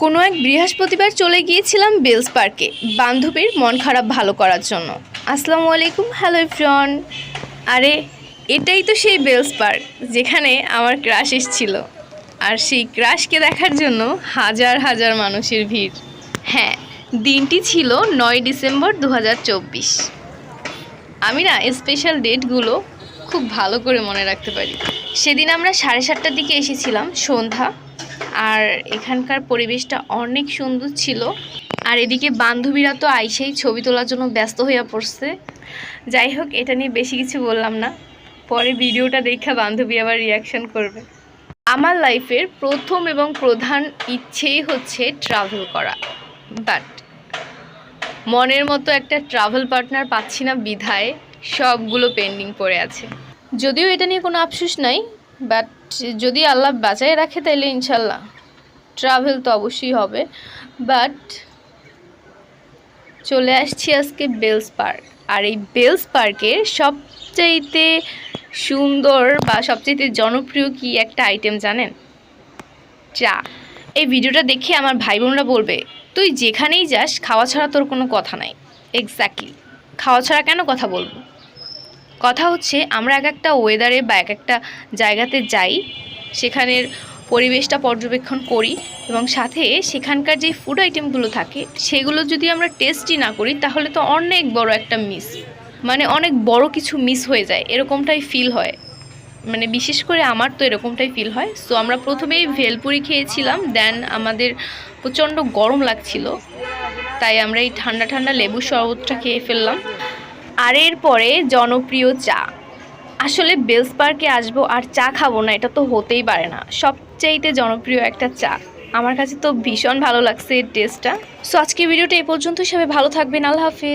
কোনো এক বৃহস্পতিবার চলে গিয়েছিলাম বেলস পার্কে বান্ধবীর মন খারাপ ভালো করার জন্য। আসসালামু আলাইকুম, হ্যালো এভরিওয়ান। আরে এটাই তো সেই বেলস পার্ক যেখানে আমার ক্রাশ এসেছিল, আর সেই ক্রাশকে দেখার জন্য হাজার হাজার মানুষের ভিড়। হ্যাঁ, দিনটি ছিল 9 ডিসেম্বর 2024। আমি না স্পেশাল ডেটগুলো খুব ভালো করে মনে রাখতে পারি। সেদিন আমরা 7:30টার দিকে এসেছিলাম, সন্ধ্যা, আর এখানকার পরিবেশটা অনেক সুন্দর ছিল। আর এদিকে বান্ধবীরা তো আইসেই ছবি তোলার জন্য ব্যস্ত হয়ে পড়ছে। যাই হোক, এটা নিয়ে বেশি কিছু বললাম না, পরে ভিডিওটা দেখে বান্ধবী আবার রিয়াকশন করবে। আমার লাইফের প্রথম এবং প্রধান ইচ্ছেই হচ্ছে ট্রাভেল করা, বাট মনের মতো একটা ট্রাভেল পার্টনার পাচ্ছি না বিধায় সবগুলো পেন্ডিং পড়ে আছে। যদিও এটা নিয়ে কোনো আফসোস নাই, বাট যদি আল্লাহ বাঁচায় রাখে তাইলে ইনশাল্লাহ ট্রাভেল তো অবশ্যই হবে। বাট চলে আসছি আজকে বেলস পার্ক, আর এই বেলস পার্কের সবচাইতে সুন্দর বা সবচাইতে জনপ্রিয় কি একটা আইটেম জানেন? চা। এই ভিডিওটা দেখে আমার ভাই বোনরা বলবে, তুই যেখানেই যাস খাওয়া ছাড়া তোর কোনো কথা নাই। এক্স্যাক্টলি, খাওয়া ছাড়া কেন কথা বলবো? কথা হচ্ছে আমরা এক একটা ওয়েদারে বা এক একটা জায়গাতে যাই, সেখানের পরিবেশটা পর্যবেক্ষণ করি, এবং সাথে সেখানকার যে ফুড আইটেমগুলো থাকে সেগুলো যদি আমরা টেস্টই না করি তাহলে তো অনেক বড় একটা মিস, মানে অনেক বড় কিছু মিস হয়ে যায়, এরকমটাই ফিল হয়। মানে বিশেষ করে আমার তো এরকমটাই ফিল হয়। সো আমরা প্রথমেই ভেলপুরি খেয়েছিলাম, দেন আমাদের প্রচণ্ড গরম লাগছিল, তাই আমরা এই ঠান্ডা ঠান্ডা লেবু শরবতটা খেয়ে ফেললাম। আর এরপরে জনপ্রিয় চা। আসলে বেলস পার্কে আসবো আর চা খাবো না, এটা তো হতেই পারে না। সবচাইতে জনপ্রিয় একটা চা, আমার কাছে তো ভীষণ ভালো লাগছে এর টেস্টটা। সো আজকে ভিডিওটা এই পর্যন্ত, সবাই ভালো থাকবেন, আল্লাহ হাফিজ।